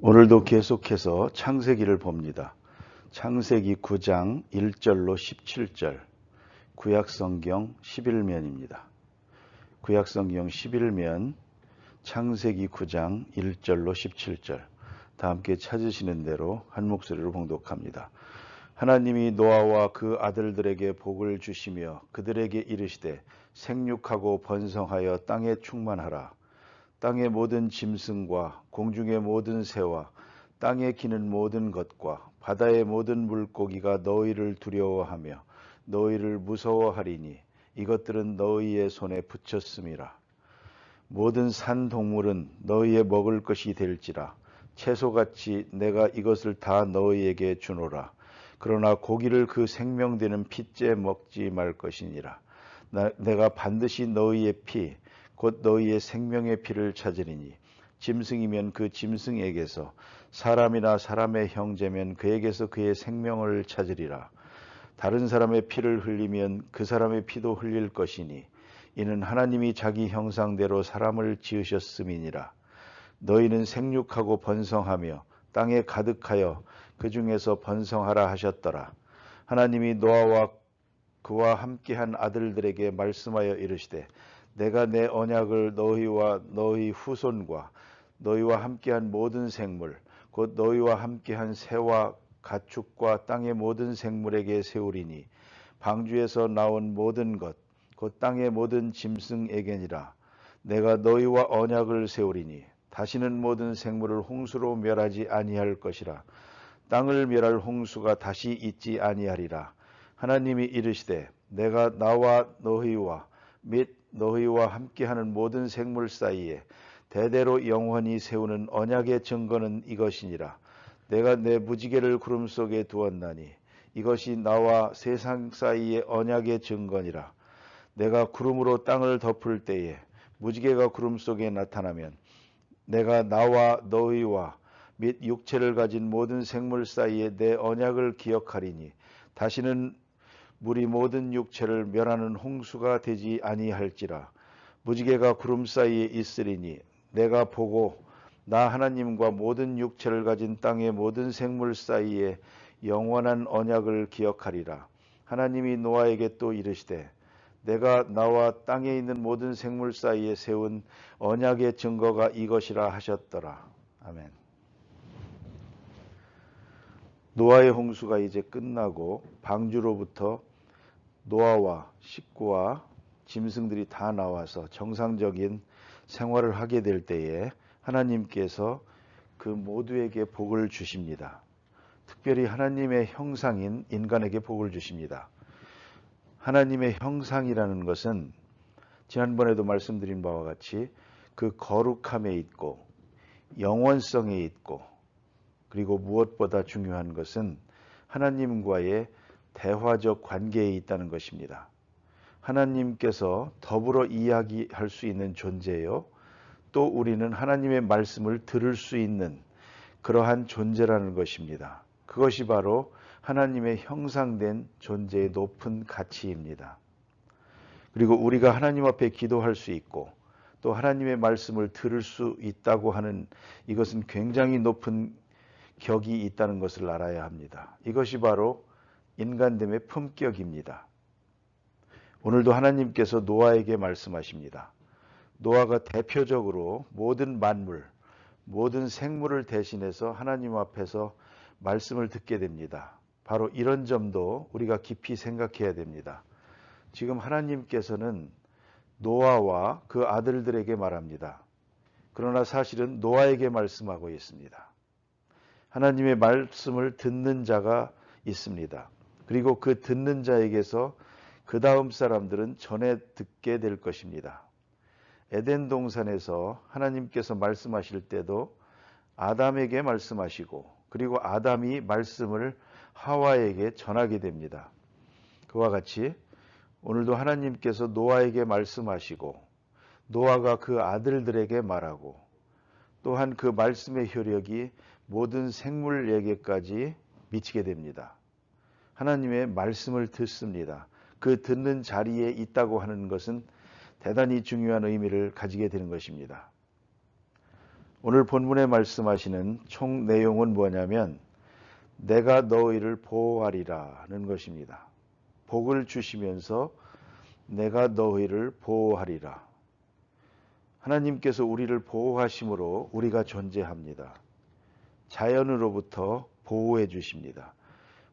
오늘도 계속해서 창세기를 봅니다. 창세기 9장 1절로 17절, 구약성경 11면입니다. 구약성경 11면 창세기 9장 1절로 17절, 다 함께 찾으시는 대로 한 목소리로 봉독합니다. 하나님이 노아와 그 아들들에게 복을 주시며 그들에게 이르시되 생육하고 번성하여 땅에 충만하라. 땅의 모든 짐승과 공중의 모든 새와 땅에 기는 모든 것과 바다의 모든 물고기가 너희를 두려워하며 너희를 무서워하리니 이것들은 너희의 손에 붙였음이라. 모든 산 동물은 너희의 먹을 것이 될지라. 채소같이 내가 이것을 다 너희에게 주노라. 그러나 고기를 그 생명되는 핏째 먹지 말 것이니라. 내가 반드시 너희의 피 곧 너희의 생명의 피를 찾으리니 짐승이면 그 짐승에게서, 사람이나 사람의 형제면 그에게서 그의 생명을 찾으리라. 다른 사람의 피를 흘리면 그 사람의 피도 흘릴 것이니 이는 하나님이 자기 형상대로 사람을 지으셨음이니라. 너희는 생육하고 번성하며 땅에 가득하여 그 중에서 번성하라 하셨더라. 하나님이 노아와 그와 함께한 아들들에게 말씀하여 이르시되 내가 내 언약을 너희와 너희 후손과 너희와 함께한 모든 생물 곧 너희와 함께한 새와 가축과 땅의 모든 생물에게 세우리니 방주에서 나온 모든 것 곧 땅의 모든 짐승에게니라. 내가 너희와 언약을 세우리니 다시는 모든 생물을 홍수로 멸하지 아니할 것이라. 땅을 멸할 홍수가 다시 있지 아니하리라. 하나님이 이르시되 내가 나와 너희와 및 너희와 함께하는 모든 생물 사이에 대대로 영원히 세우는 언약의 증거는 이것이니라. 내가 내 무지개를 구름 속에 두었나니 이것이 나와 세상 사이의 언약의 증거니라. 내가 구름으로 땅을 덮을 때에 무지개가 구름 속에 나타나면 내가 나와 너희와 및 육체를 가진 모든 생물 사이에 내 언약을 기억하리니 다시는 물이 모든 육체를 멸하는 홍수가 되지 아니할지라. 무지개가 구름 사이에 있으리니 내가 보고 나 하나님과 모든 육체를 가진 땅의 모든 생물 사이에 영원한 언약을 기억하리라. 하나님이 노아에게 또 이르시되 내가 나와 땅에 있는 모든 생물 사이에 세운 언약의 증거가 이것이라 하셨더라. 아멘. 노아의 홍수가 이제 끝나고 방주로부터 노아와 식구와 짐승들이 다 나와서 정상적인 생활을 하게 될 때에 하나님께서 그 모두에게 복을 주십니다. 특별히 하나님의 형상인 인간에게 복을 주십니다. 하나님의 형상이라는 것은 지난번에도 말씀드린 바와 같이 그 거룩함에 있고 영원성에 있고, 그리고 무엇보다 중요한 것은 하나님과의 대화적 관계에 있다는 것입니다. 하나님께서 더불어 이야기할 수 있는 존재요, 또 우리는 하나님의 말씀을 들을 수 있는 그러한 존재라는 것입니다. 그것이 바로 하나님의 형상된 존재의 높은 가치입니다. 그리고 우리가 하나님 앞에 기도할 수 있고 또 하나님의 말씀을 들을 수 있다고 하는 이것은 굉장히 높은 격이 있다는 것을 알아야 합니다. 이것이 바로 인간됨의 품격입니다. 오늘도 하나님께서 노아에게 말씀하십니다. 노아가 대표적으로 모든 만물, 모든 생물을 대신해서 하나님 앞에서 말씀을 듣게 됩니다. 바로 이런 점도 우리가 깊이 생각해야 됩니다. 지금 하나님께서는 노아와 그 아들들에게 말합니다. 그러나 사실은 노아에게 말씀하고 있습니다. 하나님의 말씀을 듣는 자가 있습니다. 그리고 그 듣는 자에게서 그 다음 사람들은 전해 듣게 될 것입니다. 에덴 동산에서 하나님께서 말씀하실 때도 아담에게 말씀하시고 그리고 아담이 말씀을 하와에게 전하게 됩니다. 그와 같이 오늘도 하나님께서 노아에게 말씀하시고 노아가 그 아들들에게 말하고 또한 그 말씀의 효력이 모든 생물에게까지 미치게 됩니다. 하나님의 말씀을 듣습니다. 그 듣는 자리에 있다고 하는 것은 대단히 중요한 의미를 가지게 되는 것입니다. 오늘 본문에 말씀하시는 총 내용은 뭐냐면 내가 너희를 보호하리라는 것입니다. 복을 주시면서 내가 너희를 보호하리라. 하나님께서 우리를 보호하심으로 우리가 존재합니다. 자연으로부터 보호해 주십니다.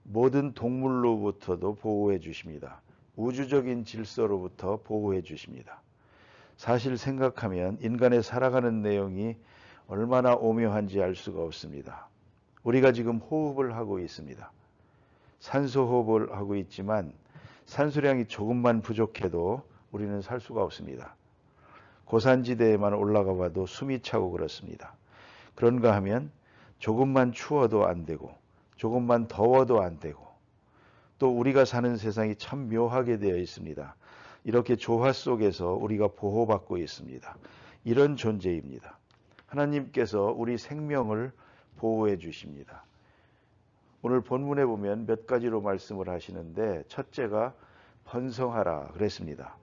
모든 동물로부터도 보호해 주십니다. 우주적인 질서로부터 보호해 주십니다. 사실 생각하면 인간의 살아가는 내용이 얼마나 오묘한지 알 수가 없습니다. 우리가 지금 호흡을 하고 있습니다. 산소 호흡을 하고 있지만 산소량이 조금만 부족해도 우리는 살 수가 없습니다. 고산지대에만 올라가 봐도 숨이 차고 그렇습니다. 그런가 하면 조금만 추워도 안 되고 조금만 더워도 안 되고 또 우리가 사는 세상이 참 묘하게 되어 있습니다. 이렇게 조화 속에서 우리가 보호받고 있습니다. 이런 존재입니다. 하나님께서 우리 생명을 보호해 주십니다. 오늘 본문에 보면 몇 가지로 말씀을 하시는데 첫째가 번성하라 그랬습니다.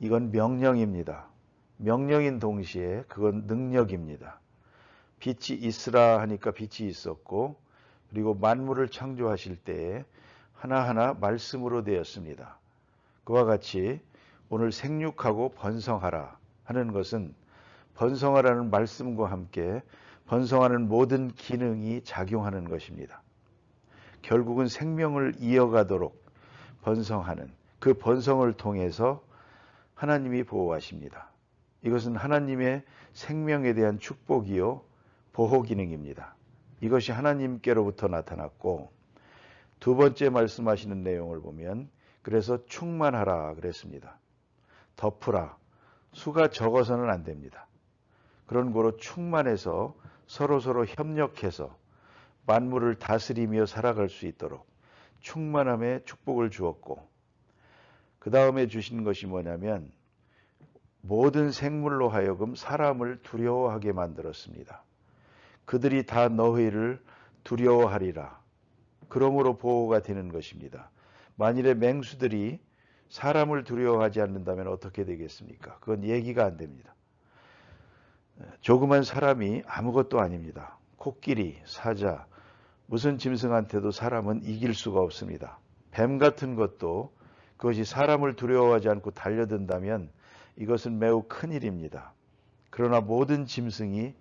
이건 명령입니다. 명령인 동시에 그건 능력입니다. 빛이 있으라 하니까 빛이 있었고 그리고 만물을 창조하실 때에 하나하나 말씀으로 되었습니다. 그와 같이 오늘 생육하고 번성하라 하는 것은 번성하라는 말씀과 함께 번성하는 모든 기능이 작용하는 것입니다. 결국은 생명을 이어가도록 번성하는 그 번성을 통해서 하나님이 보호하십니다. 이것은 하나님의 생명에 대한 축복이요 보호 기능입니다. 이것이 하나님께로부터 나타났고 두 번째 말씀하시는 내용을 보면 그래서 충만하라 그랬습니다. 덮으라. 수가 적어서는 안 됩니다. 그런 거로 충만해서 서로서로 협력해서 만물을 다스리며 살아갈 수 있도록 충만함의 축복을 주었고 그 다음에 주신 것이 뭐냐면 모든 생물로 하여금 사람을 두려워하게 만들었습니다. 그들이 다 너희를 두려워하리라. 그러므로 보호가 되는 것입니다. 만일에 맹수들이 사람을 두려워하지 않는다면 어떻게 되겠습니까? 그건 얘기가 안 됩니다. 조그만 사람이 아무것도 아닙니다. 코끼리, 사자, 무슨 짐승한테도 사람은 이길 수가 없습니다. 뱀 같은 것도 그것이 사람을 두려워하지 않고 달려든다면 이것은 매우 큰 일입니다. 그러나 모든 짐승이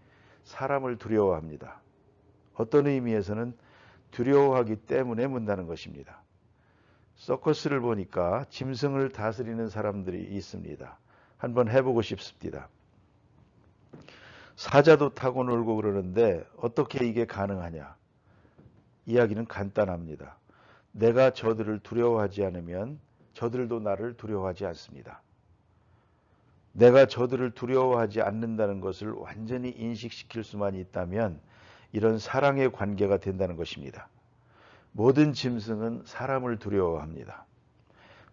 사람을 두려워합니다. 어떤 의미에서는 두려워하기 때문에 문다는 것입니다. 서커스를 보니까 짐승을 다스리는 사람들이 있습니다. 한번 해보고 싶습니다. 사자도 타고 놀고 그러는데 어떻게 이게 가능하냐? 이야기는 간단합니다. 내가 저들을 두려워하지 않으면 저들도 나를 두려워하지 않습니다. 내가 저들을 두려워하지 않는다는 것을 완전히 인식시킬 수만 있다면 이런 사랑의 관계가 된다는 것입니다. 모든 짐승은 사람을 두려워합니다.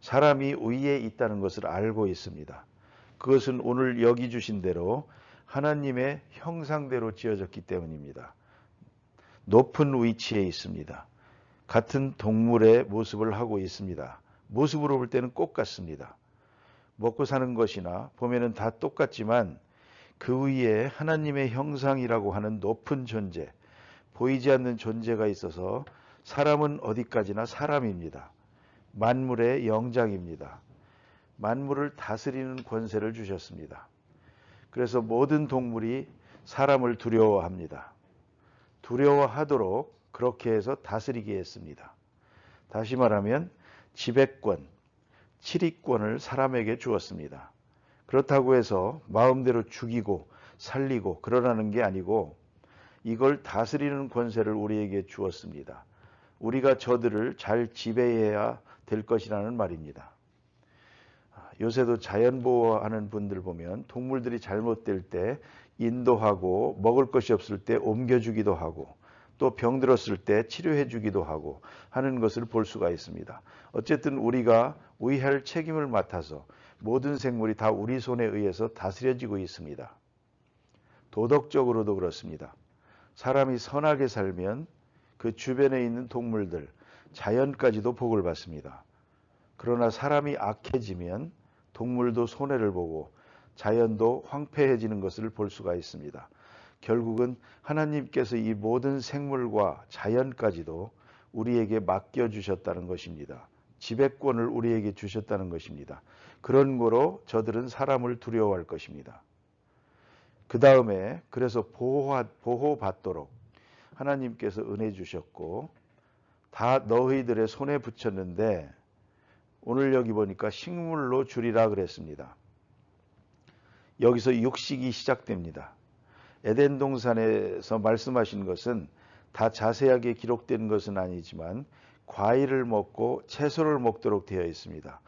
사람이 위에 있다는 것을 알고 있습니다. 그것은 오늘 여기 주신 대로 하나님의 형상대로 지어졌기 때문입니다. 높은 위치에 있습니다. 같은 동물의 모습을 하고 있습니다. 모습으로 볼 때는 꼭 같습니다. 먹고 사는 것이나 보면은 다 똑같지만 그 위에 하나님의 형상이라고 하는 높은 존재, 보이지 않는 존재가 있어서 사람은 어디까지나 사람입니다. 만물의 영장입니다. 만물을 다스리는 권세를 주셨습니다. 그래서 모든 동물이 사람을 두려워합니다. 두려워하도록 그렇게 해서 다스리게 했습니다. 다시 말하면 지배권, 치리권을 사람에게 주었습니다. 그렇다고 해서 마음대로 죽이고 살리고 그러라는 게 아니고 이걸 다스리는 권세를 우리에게 주었습니다. 우리가 저들을 잘 지배해야 될 것이라는 말입니다. 요새도 자연보호하는 분들 보면 동물들이 잘못될 때 인도하고 먹을 것이 없을 때 옮겨주기도 하고 또 병들었을 때 치료해 주기도 하고 하는 것을 볼 수가 있습니다. 어쨌든 우리가 위할 책임을 맡아서 모든 생물이 다 우리 손에 의해서 다스려지고 있습니다. 도덕적으로도 그렇습니다. 사람이 선하게 살면 그 주변에 있는 동물들, 자연까지도 복을 받습니다. 그러나 사람이 악해지면 동물도 손해를 보고 자연도 황폐해지는 것을 볼 수가 있습니다. 결국은 하나님께서 이 모든 생물과 자연까지도 우리에게 맡겨주셨다는 것입니다. 지배권을 우리에게 주셨다는 것입니다. 그런 거로 저들은 사람을 두려워할 것입니다. 그 다음에 그래서 보호받도록 하나님께서 은혜 주셨고 다 너희들의 손에 붙였는데 오늘 여기 보니까 식물로 주리라 그랬습니다. 여기서 육식이 시작됩니다. 에덴 동산에서 말씀하신 것은 다 자세하게 기록된 것은 아니지만 과일을 먹고 채소를 먹도록 되어 있습니다.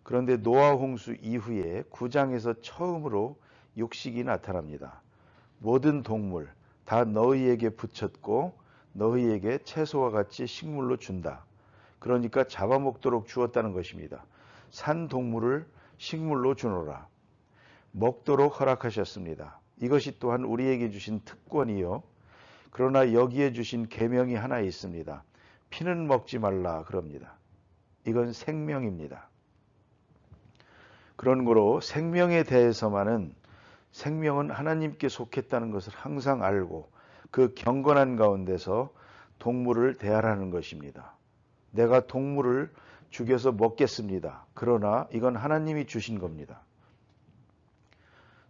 그런데 노아 홍수 이후에 9장에서 처음으로 육식이 나타납니다. 모든 동물 다 너희에게 붙였고 너희에게 채소와 같이 식물로 준다. 그러니까 잡아먹도록 주었다는 것입니다. 산 동물을 식물로 주노라. 먹도록 허락하셨습니다. 이것이 또한 우리에게 주신 특권이요. 그러나 여기에 주신 계명이 하나 있습니다. 피는 먹지 말라 그럽니다. 이건 생명입니다. 그런 거로 생명에 대해서만은 생명은 하나님께 속했다는 것을 항상 알고 그 경건한 가운데서 동물을 대하라는 것입니다. 내가 동물을 죽여서 먹겠습니다. 그러나 이건 하나님이 주신 겁니다.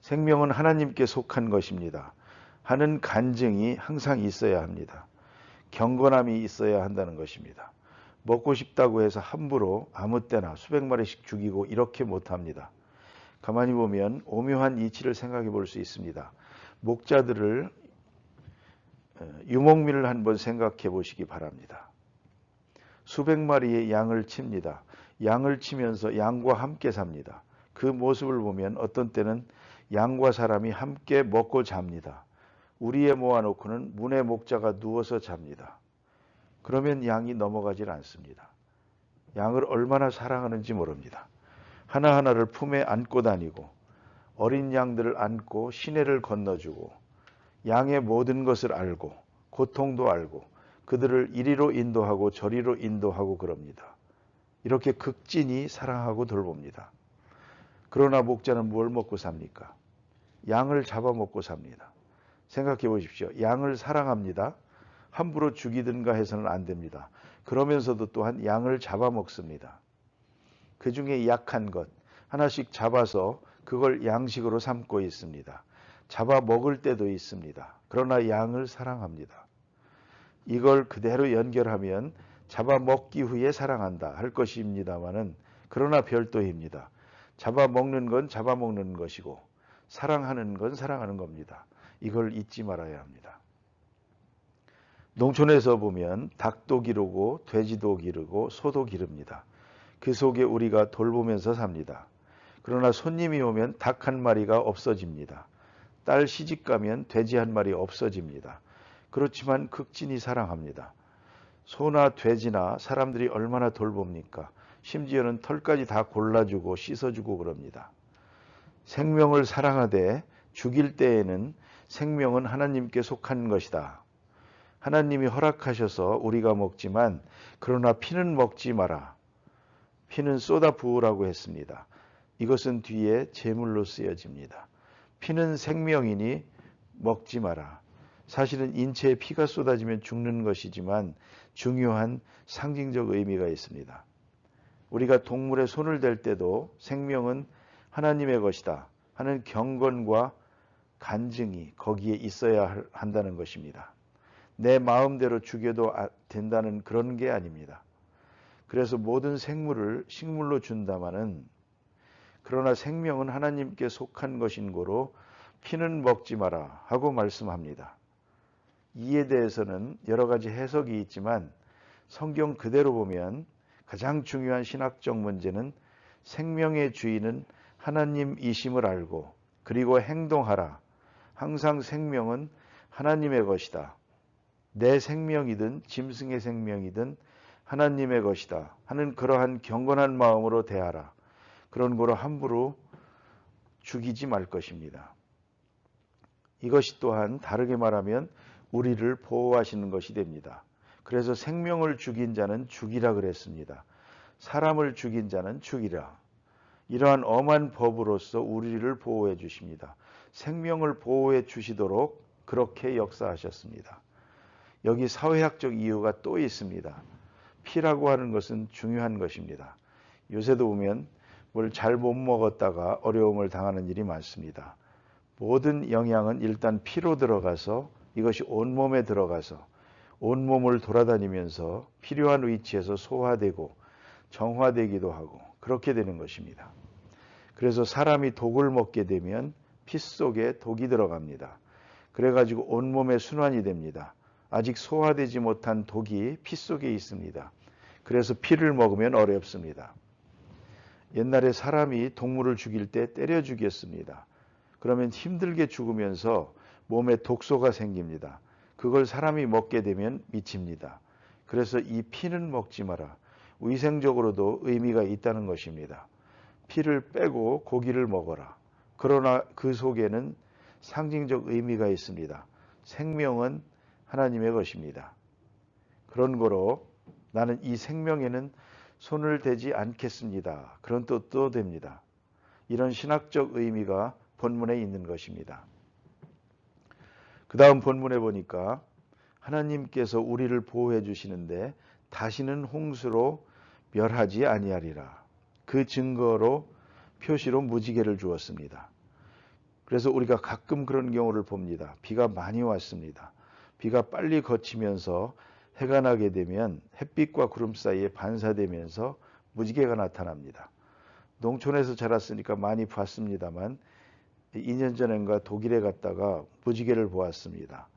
생명은 하나님께 속한 것입니다. 하는 간증이 항상 있어야 합니다. 경건함이 있어야 한다는 것입니다. 먹고 싶다고 해서 함부로 아무 때나 수백 마리씩 죽이고 이렇게 못합니다. 가만히 보면 오묘한 이치를 생각해 볼 수 있습니다. 목자들을 유목민을 한번 생각해 보시기 바랍니다. 수백 마리의 양을 칩니다. 양을 치면서 양과 함께 삽니다. 그 모습을 보면 어떤 때는 양과 사람이 함께 먹고 잡니다. 우리에 모아놓고는 문에 목자가 누워서 잡니다. 그러면 양이 넘어가질 않습니다. 양을 얼마나 사랑하는지 모릅니다. 하나하나를 품에 안고 다니고 어린 양들을 안고 시내를 건너주고 양의 모든 것을 알고 고통도 알고 그들을 이리로 인도하고 저리로 인도하고 그럽니다. 이렇게 극진히 사랑하고 돌봅니다. 그러나 목자는 뭘 먹고 삽니까? 양을 잡아먹고 삽니다. 생각해 보십시오. 양을 사랑합니다. 함부로 죽이든가 해서는 안 됩니다. 그러면서도 또한 양을 잡아먹습니다. 그 중에 약한 것 하나씩 잡아서 그걸 양식으로 삼고 있습니다. 잡아먹을 때도 있습니다. 그러나 양을 사랑합니다. 이걸 그대로 연결하면 잡아먹기 후에 사랑한다 할 것입니다마는 그러나 별도입니다. 잡아먹는 건 잡아먹는 것이고 사랑하는 건 사랑하는 겁니다. 이걸 잊지 말아야 합니다. 농촌에서 보면 닭도 기르고 돼지도 기르고 소도 기릅니다. 그 속에 우리가 돌보면서 삽니다. 그러나 손님이 오면 닭 한 마리가 없어집니다. 딸 시집 가면 돼지 한 마리 없어집니다. 그렇지만 극진히 사랑합니다. 소나 돼지나 사람들이 얼마나 돌봅니까? 심지어는 털까지 다 골라주고 씻어주고 그럽니다. 생명을 사랑하되 죽일 때에는 생명은 하나님께 속한 것이다. 하나님이 허락하셔서 우리가 먹지만 그러나 피는 먹지 마라. 피는 쏟아 부으라고 했습니다. 이것은 뒤에 제물로 쓰여집니다. 피는 생명이니 먹지 마라. 사실은 인체에 피가 쏟아지면 죽는 것이지만 중요한 상징적 의미가 있습니다. 우리가 동물의 손을 댈 때도 생명은 하나님의 것이다 하는 경건과 간증이 거기에 있어야 한다는 것입니다. 내 마음대로 죽여도 된다는 그런 게 아닙니다. 그래서 모든 생물을 식물로 준다마는 그러나 생명은 하나님께 속한 것인 고로 피는 먹지 마라 하고 말씀합니다. 이에 대해서는 여러 가지 해석이 있지만 성경 그대로 보면 가장 중요한 신학적 문제는 생명의 주인은 하나님이심을 알고 그리고 행동하라. 항상 생명은 하나님의 것이다. 내 생명이든 짐승의 생명이든 하나님의 것이다 하는 그러한 경건한 마음으로 대하라. 그런 거로 함부로 죽이지 말 것입니다. 이것이 또한 다르게 말하면 우리를 보호하시는 것이 됩니다. 그래서 생명을 죽인 자는 죽이라 그랬습니다. 사람을 죽인 자는 죽이라. 이러한 엄한 법으로서 우리를 보호해 주십니다. 생명을 보호해 주시도록 그렇게 역사하셨습니다. 여기 사회학적 이유가 또 있습니다. 피라고 하는 것은 중요한 것입니다. 요새도 보면 뭘 잘 못 먹었다가 어려움을 당하는 일이 많습니다. 모든 영양은 일단 피로 들어가서 이것이 온몸에 들어가서 온몸을 돌아다니면서 필요한 위치에서 소화되고 정화되기도 하고 그렇게 되는 것입니다. 그래서 사람이 독을 먹게 되면 피 속에 독이 들어갑니다. 그래가지고 온몸에 순환이 됩니다. 아직 소화되지 못한 독이 피 속에 있습니다. 그래서 피를 먹으면 어렵습니다. 옛날에 사람이 동물을 죽일 때 때려 죽였습니다. 그러면 힘들게 죽으면서 몸에 독소가 생깁니다. 그걸 사람이 먹게 되면 미칩니다. 그래서 이 피는 먹지 마라. 위생적으로도 의미가 있다는 것입니다. 피를 빼고 고기를 먹어라. 그러나 그 속에는 상징적 의미가 있습니다. 생명은 하나님의 것입니다. 그런 거로 나는 이 생명에는 손을 대지 않겠습니다. 그런 뜻도 됩니다. 이런 신학적 의미가 본문에 있는 것입니다. 그 다음 본문에 보니까 하나님께서 우리를 보호해 주시는데 다시는 홍수로 멸하지 아니하리라. 그 증거로 표시로 무지개를 주었습니다. 그래서 우리가 가끔 그런 경우를 봅니다. 비가 많이 왔습니다. 비가 빨리 거치면서 해가 나게 되면 햇빛과 구름 사이에 반사되면서 무지개가 나타납니다. 농촌에서 자랐으니까 많이 봤습니다만 2년 전인가 독일에 갔다가 무지개를 보았습니다.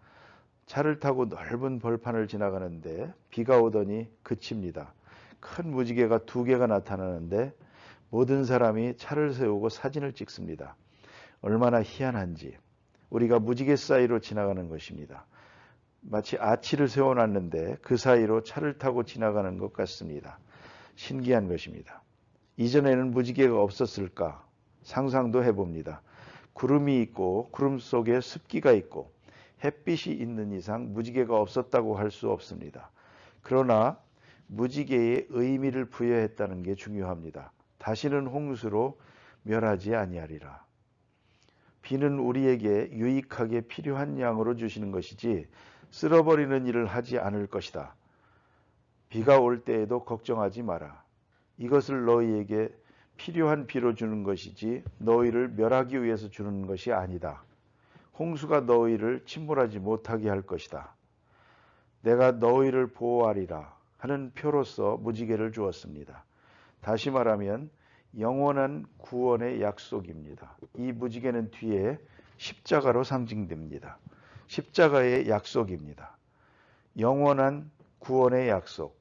차를 타고 넓은 벌판을 지나가는데 비가 오더니 그칩니다. 큰 무지개가 2개가 나타나는데 모든 사람이 차를 세우고 사진을 찍습니다. 얼마나 희한한지 우리가 무지개 사이로 지나가는 것입니다. 마치 아치를 세워놨는데 그 사이로 차를 타고 지나가는 것 같습니다. 신기한 것입니다. 이전에는 무지개가 없었을까 상상도 해봅니다. 구름이 있고 구름 속에 습기가 있고 햇빛이 있는 이상 무지개가 없었다고 할 수 없습니다. 그러나 무지개의 의미를 부여했다는 게 중요합니다. 다시는 홍수로 멸하지 아니하리라. 비는 우리에게 유익하게 필요한 양으로 주시는 것이지 쓸어버리는 일을 하지 않을 것이다. 비가 올 때에도 걱정하지 마라. 이것을 너희에게 필요한 비로 주는 것이지 너희를 멸하기 위해서 주는 것이 아니다. 홍수가 너희를 침몰하지 못하게 할 것이다. 내가 너희를 보호하리라 하는 표로서 무지개를 주었습니다. 다시 말하면 영원한 구원의 약속입니다. 이 무지개는 뒤에 십자가로 상징됩니다. 십자가의 약속입니다. 영원한 구원의 약속.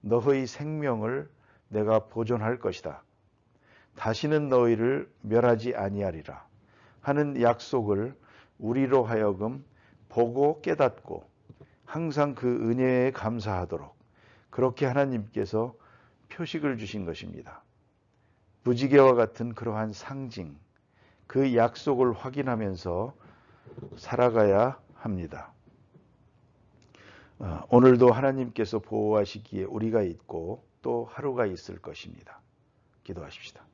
너희 생명을 내가 보존할 것이다. 다시는 너희를 멸하지 아니하리라 하는 약속을 우리로 하여금 보고 깨닫고 항상 그 은혜에 감사하도록 그렇게 하나님께서 표식을 주신 것입니다. 무지개와 같은 그러한 상징, 그 약속을 확인하면서 살아가야 합니다. 오늘도 하나님께서 보호하시기에 우리가 있고 또 하루가 있을 것입니다. 기도하십시다.